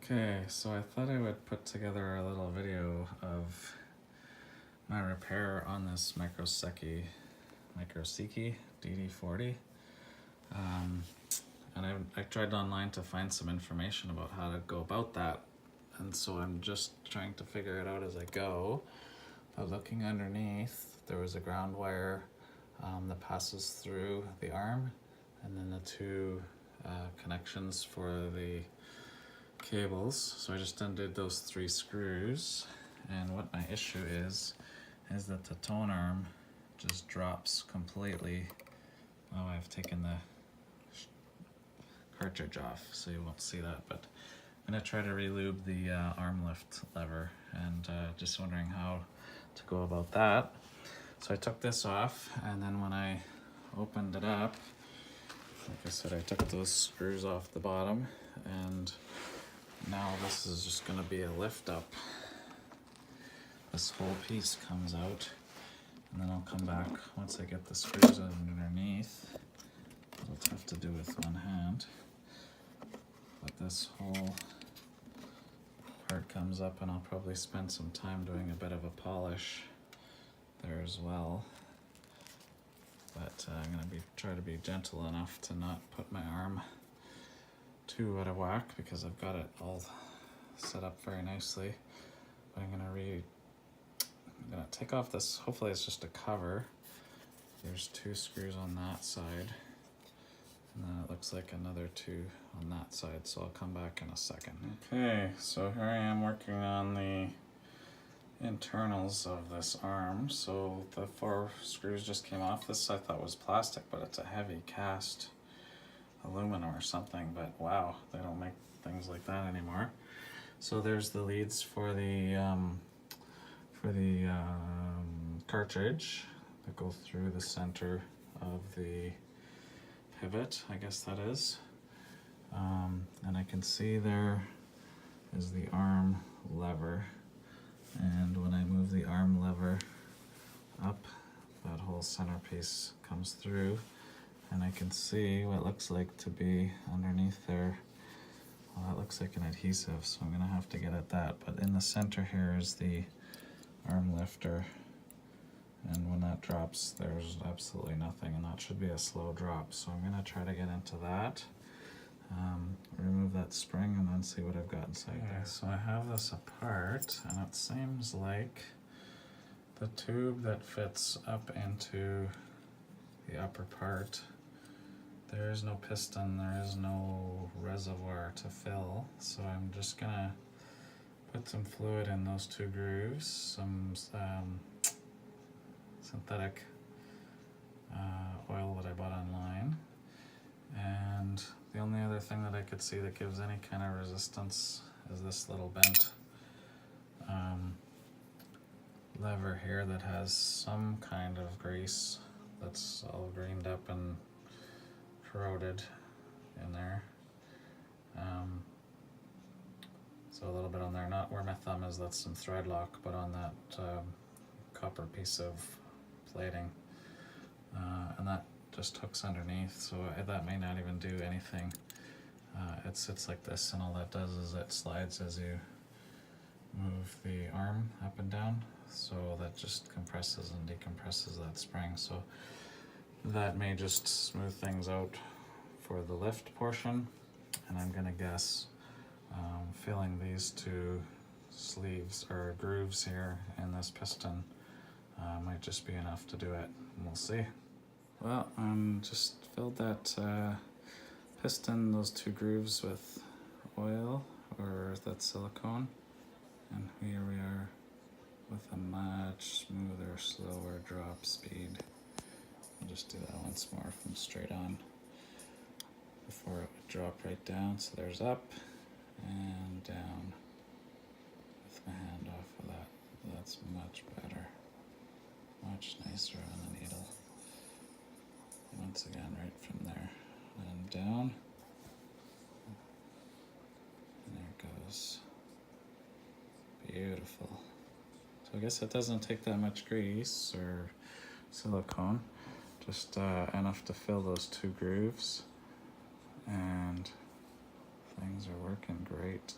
Okay, so I thought I would put together a little video of my repair on this Seiki DD-40. And I tried online to find some information about how to go about that. And so I'm just trying to figure it out as I go. But looking underneath, there was a ground wire that passes through the arm, and then the two connections for the cables. So I just undid those 3 screws, and what my issue is that the tone arm just drops completely. Oh, I've taken the cartridge off, so you won't see that, but I'm gonna try to relube the arm lift lever, and just wondering how to go about that. So I took this off, and then when I opened it up, like I said, I took those screws off the bottom, and now this is just going to be a lift up. This whole piece comes out, and then I'll come back once I get the screws underneath. I'll have to do with one hand. But this whole part comes up, and I'll probably spend some time doing a bit of a polish there as well. But I'm going to try to be gentle enough to not put my arm too out of whack, because I've got it all set up very nicely. But I'm gonna take off this, hopefully it's just a cover. There's 2 screws on that side, and then it looks like another 2 on that side, so I'll come back in a second. Okay, so here I am working on the internals of this arm. So the 4 screws just came off. This I thought was plastic, but it's a heavy cast aluminum or something, but wow, they don't make things like that anymore. So there's the leads for the cartridge that go through the center of the pivot, I guess that is. And I can see there is the arm lever, and when I move the arm lever up, that whole centerpiece comes through, and I can see what looks like to be underneath there. Well, that looks like an adhesive, so I'm gonna have to get at that. But in the center here is the arm lifter, and when that drops, there's absolutely nothing, and that should be a slow drop. So I'm gonna try to get into that, remove that spring, and then see what I've got inside there. So I have this apart, and it seems like the tube that fits up into the upper part, there is no piston, there is no reservoir to fill, so I'm just gonna put some fluid in those 2 grooves, some synthetic oil that I bought online, and the only other thing that I could see that gives any kind of resistance is this little bent lever here that has some kind of grease that's all greened up and corroded in there. So a little bit on there, not where my thumb is, that's some thread lock, but on that copper piece of plating, and that just hooks underneath, so that may not even do anything. It sits like this, and all that does is it slides as you move the arm up and down, so that just compresses and decompresses that spring. So that may just smooth things out for the lift portion, and I'm gonna guess filling these 2 sleeves or grooves here in this piston might just be enough to do it, and we'll see. Well, just filled that piston, those 2 grooves, with oil or that silicone, and here we are with a much smoother, slower drop speed. I'll just do that once more from straight on before it would drop right down. So there's up and down with my hand off of that. That's much better, much nicer on the needle. Once again, right from there and down, and there it goes. Beautiful. So I guess it doesn't take that much grease or silicone, just enough to fill those 2 grooves, and things are working great.